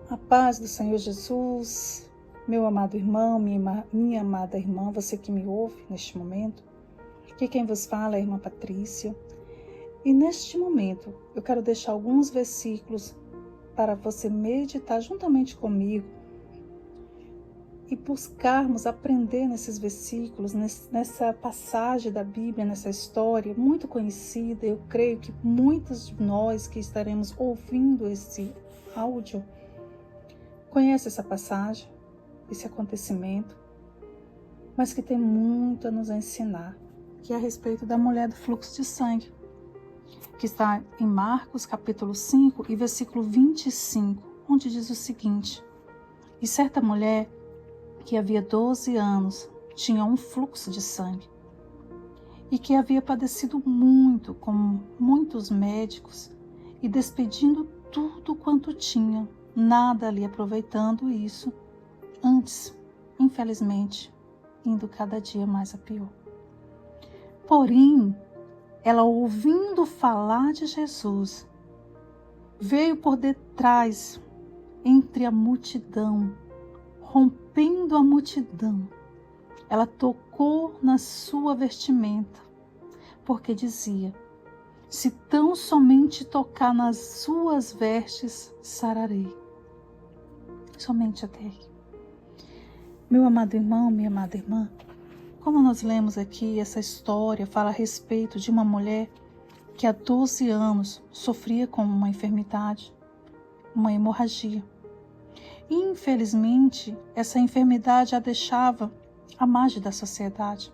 A paz do Senhor Jesus, meu amado irmão, minha amada irmã, você que me ouve neste momento. Aqui quem vos fala é a irmã Patrícia. E neste momento eu quero deixar alguns versículos para você meditar juntamente comigo e buscarmos aprender nesses versículos, nessa passagem da Bíblia, nessa história muito conhecida. Eu creio que muitos de nós que estaremos ouvindo esse áudio conhece essa passagem, esse acontecimento, mas que tem muito a nos ensinar, que é a respeito da mulher do fluxo de sangue, que está em Marcos capítulo 5 e versículo 25, onde diz o seguinte: E certa mulher que havia 12 anos tinha um fluxo de sangue e que havia padecido muito com muitos médicos e despedindo tudo quanto tinha, nada ali aproveitando isso, antes, infelizmente, indo cada dia mais a pior. Porém, ela, ouvindo falar de Jesus, veio por detrás, entre a multidão, rompendo a multidão. Ela tocou na sua vestimenta, porque dizia: se tão somente tocar nas suas vestes, sararei. Somente até aqui. Meu amado irmão, minha amada irmã, como nós lemos aqui, essa história fala a respeito de uma mulher que há 12 anos sofria com uma enfermidade, uma hemorragia. E, infelizmente, essa enfermidade a deixava à margem da sociedade,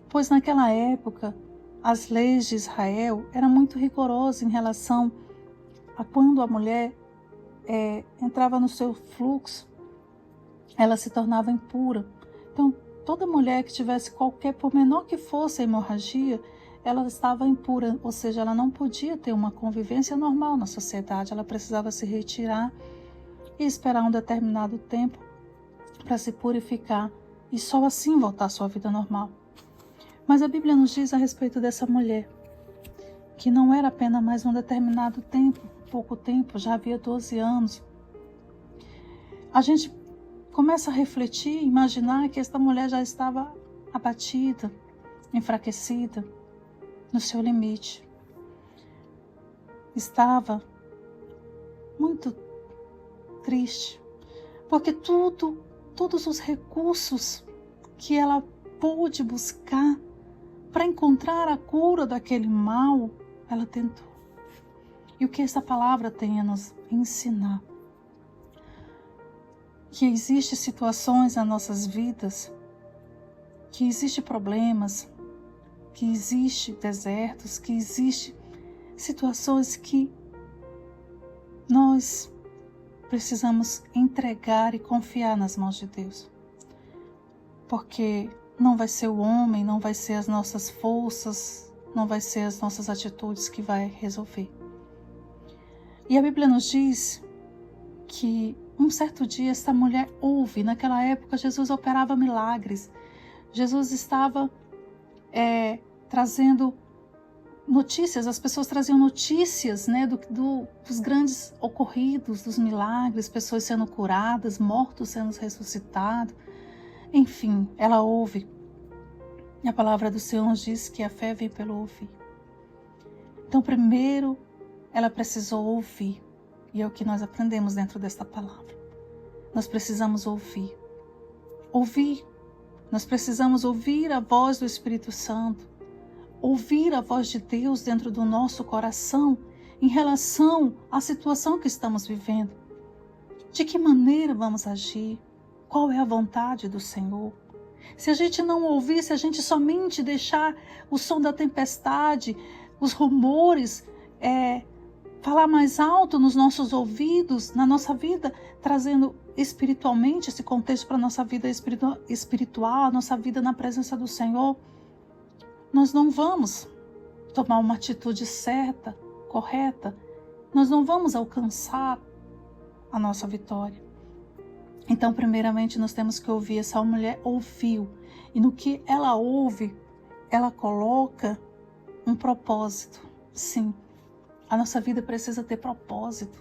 pois naquela época as leis de Israel eram muito rigorosas em relação a quando a mulher entrava no seu fluxo, ela se tornava impura. Então, toda mulher que tivesse qualquer, por menor que fosse a hemorragia, ela estava impura, ou seja, ela não podia ter uma convivência normal na sociedade, ela precisava se retirar e esperar um determinado tempo para se purificar e só assim voltar à sua vida normal. Mas a Bíblia nos diz a respeito dessa mulher, que não era apenas mais um determinado tempo, pouco tempo, já havia 12 anos. A gente começa a refletir, imaginar que esta mulher já estava abatida, enfraquecida, no seu limite. Estava muito triste, porque todos os recursos que ela pôde buscar para encontrar a cura daquele mal, ela tentou. E o que essa palavra tem a nos ensinar? Que existem situações nas nossas vidas, que existem problemas, que existem desertos, que existem situações que nós precisamos entregar e confiar nas mãos de Deus. Porque não vai ser o homem, não vai ser as nossas forças, não vai ser as nossas atitudes que vai resolver. E a Bíblia nos diz que um certo dia essa mulher ouve, naquela época Jesus operava milagres, Jesus estava trazendo notícias, as pessoas traziam notícias, né, dos grandes ocorridos, dos milagres, pessoas sendo curadas, mortos sendo ressuscitados, enfim, ela ouve. E a palavra do Senhor nos diz que a fé vem pelo ouvir. Então, primeiro, ela precisou ouvir, e é o que nós aprendemos dentro desta palavra. Nós precisamos ouvir. Ouvir. Nós precisamos ouvir a voz do Espírito Santo, ouvir a voz de Deus dentro do nosso coração em relação à situação que estamos vivendo. De que maneira vamos agir? Qual é a vontade do Senhor? Se a gente não ouvir, se a gente somente deixar o som da tempestade, os rumores, falar mais alto nos nossos ouvidos, na nossa vida, trazendo espiritualmente esse contexto para a nossa vida espiritual, a nossa vida na presença do Senhor, nós não vamos tomar uma atitude certa, correta, nós não vamos alcançar a nossa vitória. Então, primeiramente, nós temos que ouvir. Essa mulher ouviu, e no que ela ouve, ela coloca um propósito. Sim, a nossa vida precisa ter propósito.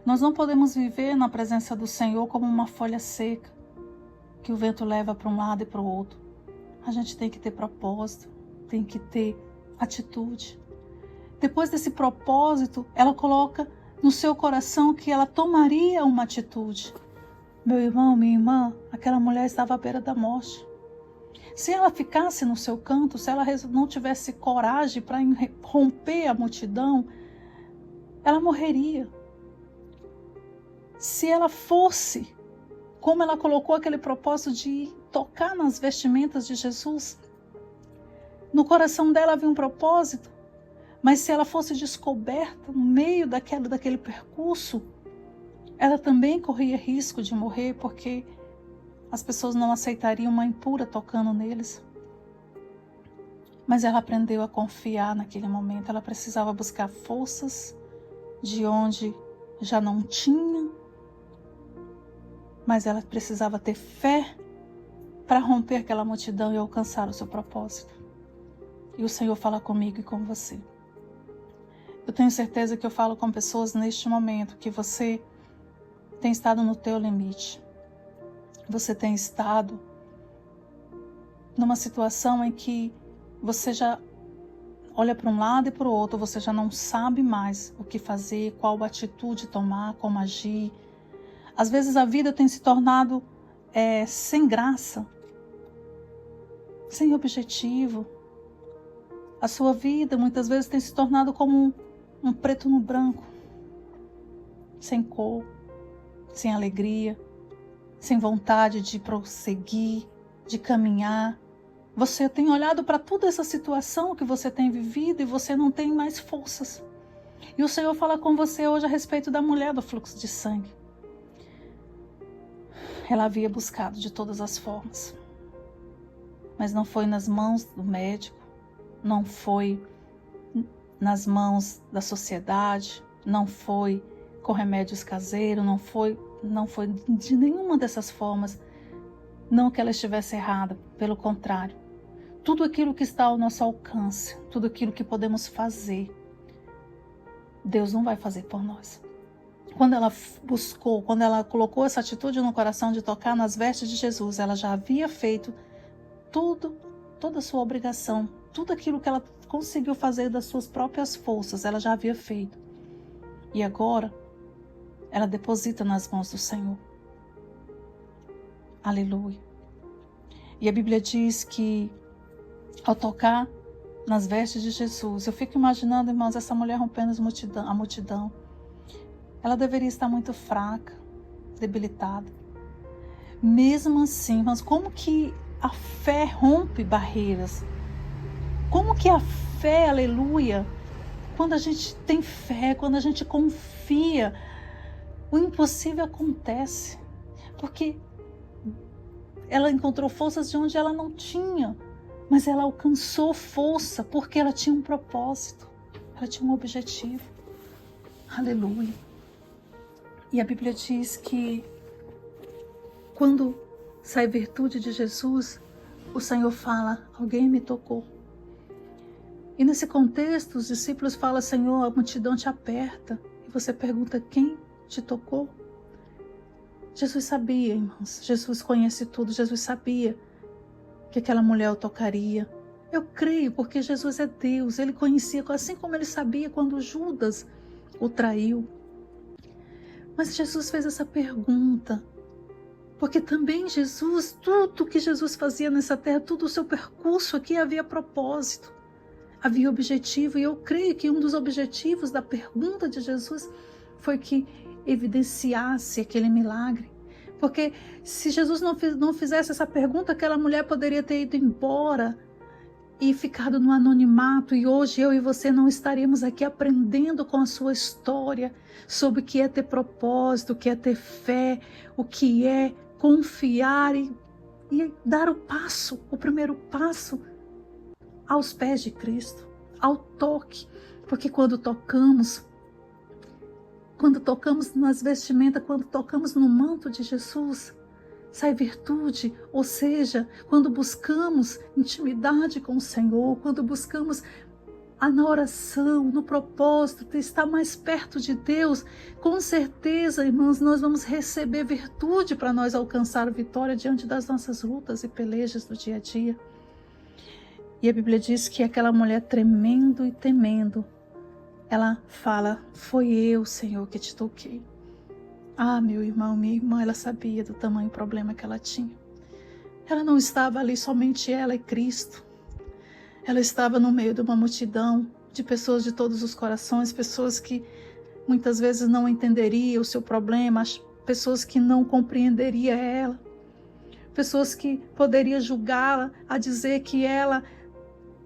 Nós não podemos viver na presença do Senhor como uma folha seca, que o vento leva para um lado e para o outro. A gente tem que ter propósito, tem que ter atitude. Depois desse propósito, ela coloca no seu coração que ela tomaria uma atitude. Meu irmão, minha irmã, aquela mulher estava à beira da morte. Se ela ficasse no seu canto, se ela não tivesse coragem para romper a multidão, ela morreria. Se ela fosse, como ela colocou aquele propósito de tocar nas vestimentas de Jesus, no coração dela havia um propósito, mas se ela fosse descoberta no meio daquele percurso, ela também corria risco de morrer, porque as pessoas não aceitariam uma impura tocando neles. Mas ela aprendeu a confiar naquele momento. Ela precisava buscar forças de onde já não tinha, mas ela precisava ter fé para romper aquela multidão e alcançar o seu propósito. E o Senhor fala comigo e com você. Eu tenho certeza que eu falo com pessoas neste momento que você tem estado no teu limite. Você tem estado numa situação em que você já olha para um lado e para o outro, você já não sabe mais o que fazer, qual atitude tomar, como agir. Às vezes a vida tem se tornado sem graça, sem objetivo. A sua vida muitas vezes tem se tornado como um preto no branco, sem cor, sem alegria, sem vontade de prosseguir, de caminhar. Você tem olhado para toda essa situação que você tem vivido e você não tem mais forças. E o Senhor fala com você hoje a respeito da mulher do fluxo de sangue. Ela havia buscado de todas as formas, mas não foi nas mãos do médico, não foi nas mãos da sociedade, não foi com remédios caseiros, não foi de nenhuma dessas formas. Não que ela estivesse errada, pelo contrário. Tudo aquilo que está ao nosso alcance, tudo aquilo que podemos fazer, Deus não vai fazer por nós. Quando ela buscou, quando ela colocou essa atitude no coração de tocar nas vestes de Jesus, ela já havia feito tudo, toda a sua obrigação, tudo aquilo que ela conseguiu fazer das suas próprias forças, ela já havia feito. E agora, ela deposita nas mãos do Senhor. Aleluia. E a Bíblia diz que ao tocar nas vestes de Jesus, eu fico imaginando, irmãos, essa mulher rompendo a multidão. Ela deveria estar muito fraca, debilitada. Mesmo assim, mas como que a fé rompe barreiras? Como que a fé, aleluia, quando a gente tem fé, quando a gente confia, o impossível acontece. Porque ela encontrou forças de onde ela não tinha, mas ela alcançou força porque ela tinha um propósito, ela tinha um objetivo. Aleluia. E a Bíblia diz que quando sai virtude de Jesus, o Senhor fala, alguém me tocou. E nesse contexto, os discípulos falam, Senhor, a multidão te aperta. E você pergunta, quem te tocou? Jesus sabia, irmãos. Jesus conhece tudo. Jesus sabia que aquela mulher o tocaria. Eu creio, porque Jesus é Deus. Ele conhecia, assim como ele sabia quando Judas o traiu. Mas Jesus fez essa pergunta, porque também Jesus, tudo que Jesus fazia nessa terra, todo o seu percurso aqui havia propósito, havia objetivo. E eu creio que um dos objetivos da pergunta de Jesus foi que evidenciasse aquele milagre. Porque se Jesus não fizesse essa pergunta, aquela mulher poderia ter ido embora e ficado no anonimato, e hoje eu e você não estaríamos aqui aprendendo com a sua história sobre o que é ter propósito, o que é ter fé, o que é confiar e dar o primeiro passo aos pés de Cristo, ao toque. Porque quando tocamos nas vestimentas, quando tocamos no manto de Jesus, sai virtude. Ou seja, quando buscamos intimidade com o Senhor, quando buscamos na oração, no propósito, de estar mais perto de Deus, com certeza, irmãos, nós vamos receber virtude para nós alcançar vitória diante das nossas lutas e pelejas do dia a dia. E a Bíblia diz que aquela mulher, tremendo e temendo, ela fala: foi eu, Senhor, que te toquei. Ah, meu irmão, minha irmã, ela sabia do tamanho problema que ela tinha. Ela não estava ali somente ela e Cristo. Ela estava no meio de uma multidão de pessoas de todos os corações, pessoas que muitas vezes não entenderiam o seu problema, pessoas que não compreenderiam ela, pessoas que poderiam julgá-la, a dizer que ela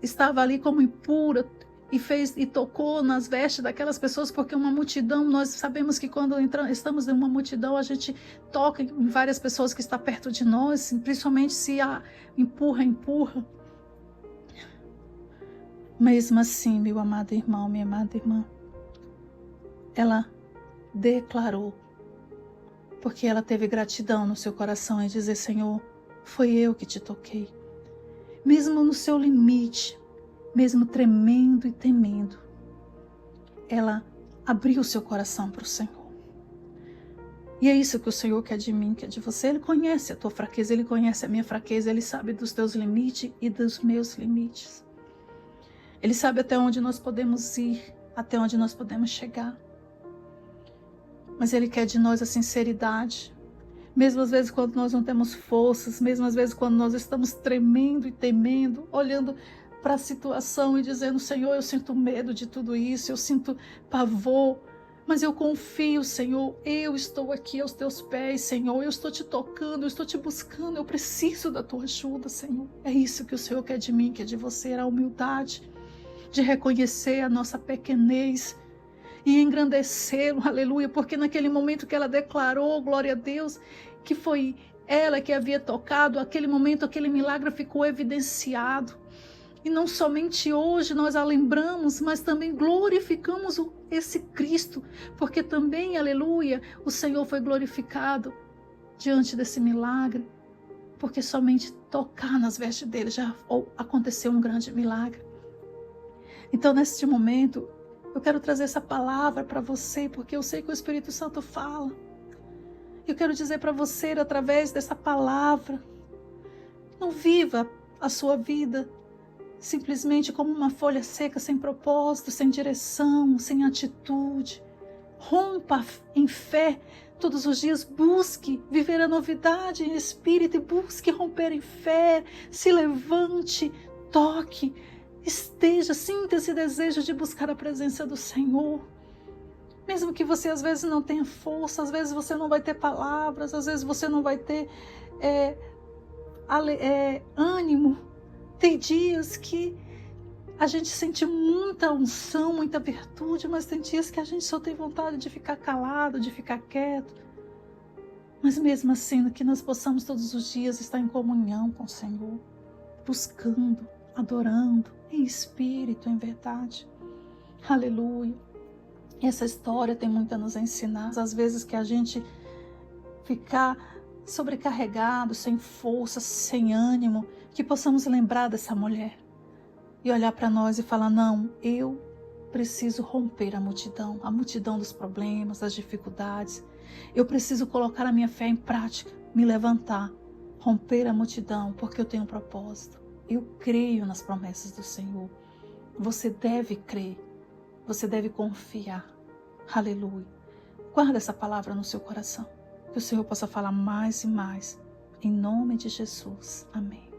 estava ali como impura e tocou nas vestes daquelas pessoas, porque uma multidão, nós sabemos que quando estamos em uma multidão, a gente toca em várias pessoas que estão perto de nós, principalmente se empurra. Mesmo assim, meu amado irmão, minha amada irmã, ela declarou, porque ela teve gratidão no seu coração em dizer: Senhor, foi eu que te toquei. Mesmo no seu limite, mesmo tremendo e temendo, ela abriu o seu coração para o Senhor. E é isso que o Senhor quer de mim, quer de você. Ele conhece a tua fraqueza, Ele conhece a minha fraqueza, Ele sabe dos teus limites e dos meus limites. Ele sabe até onde nós podemos ir, até onde nós podemos chegar. Mas Ele quer de nós a sinceridade. Mesmo às vezes quando nós não temos forças, mesmo às vezes quando nós estamos tremendo e temendo, olhando para a situação e dizendo: Senhor, eu sinto medo de tudo isso, eu sinto pavor, mas eu confio, Senhor, eu estou aqui aos teus pés, Senhor, eu estou te tocando, eu estou te buscando, eu preciso da tua ajuda, Senhor. É isso que o Senhor quer de mim, quer de você, a humildade de reconhecer a nossa pequenez e engrandecê-lo, aleluia, porque naquele momento que ela declarou, glória a Deus, que foi ela que havia tocado, aquele momento, aquele milagre ficou evidenciado. E não somente hoje nós a lembramos, mas também glorificamos esse Cristo, porque também, aleluia, o Senhor foi glorificado diante desse milagre, porque somente tocar nas vestes dele já aconteceu um grande milagre. Então, neste momento, eu quero trazer essa palavra para você, porque eu sei que o Espírito Santo fala. Eu quero dizer para você, através dessa palavra, não viva a sua vida simplesmente como uma folha seca, sem propósito, sem direção, sem atitude. Rompa em fé todos os dias, busque viver a novidade em espírito e busque romper em fé. Se levante, toque, sinta esse desejo de buscar a presença do Senhor. Mesmo que você às vezes não tenha força, às vezes você não vai ter palavras, às vezes você não vai ter ânimo. Tem dias que a gente sente muita unção, muita virtude, mas tem dias que a gente só tem vontade de ficar calado, de ficar quieto. Mas mesmo assim, que nós possamos todos os dias estar em comunhão com o Senhor, buscando, adorando, em espírito, em verdade. Aleluia. Essa história tem muito a nos ensinar. Às vezes que a gente ficar sobrecarregado, sem força, sem ânimo, que possamos lembrar dessa mulher e olhar para nós e falar: não, eu preciso romper a multidão dos problemas, das dificuldades. Eu preciso colocar a minha fé em prática, me levantar, romper a multidão, porque eu tenho um propósito. Eu creio nas promessas do Senhor. Você deve crer, você deve confiar. Aleluia. Guarda essa palavra no seu coração, que o Senhor possa falar mais e mais. Em nome de Jesus. Amém.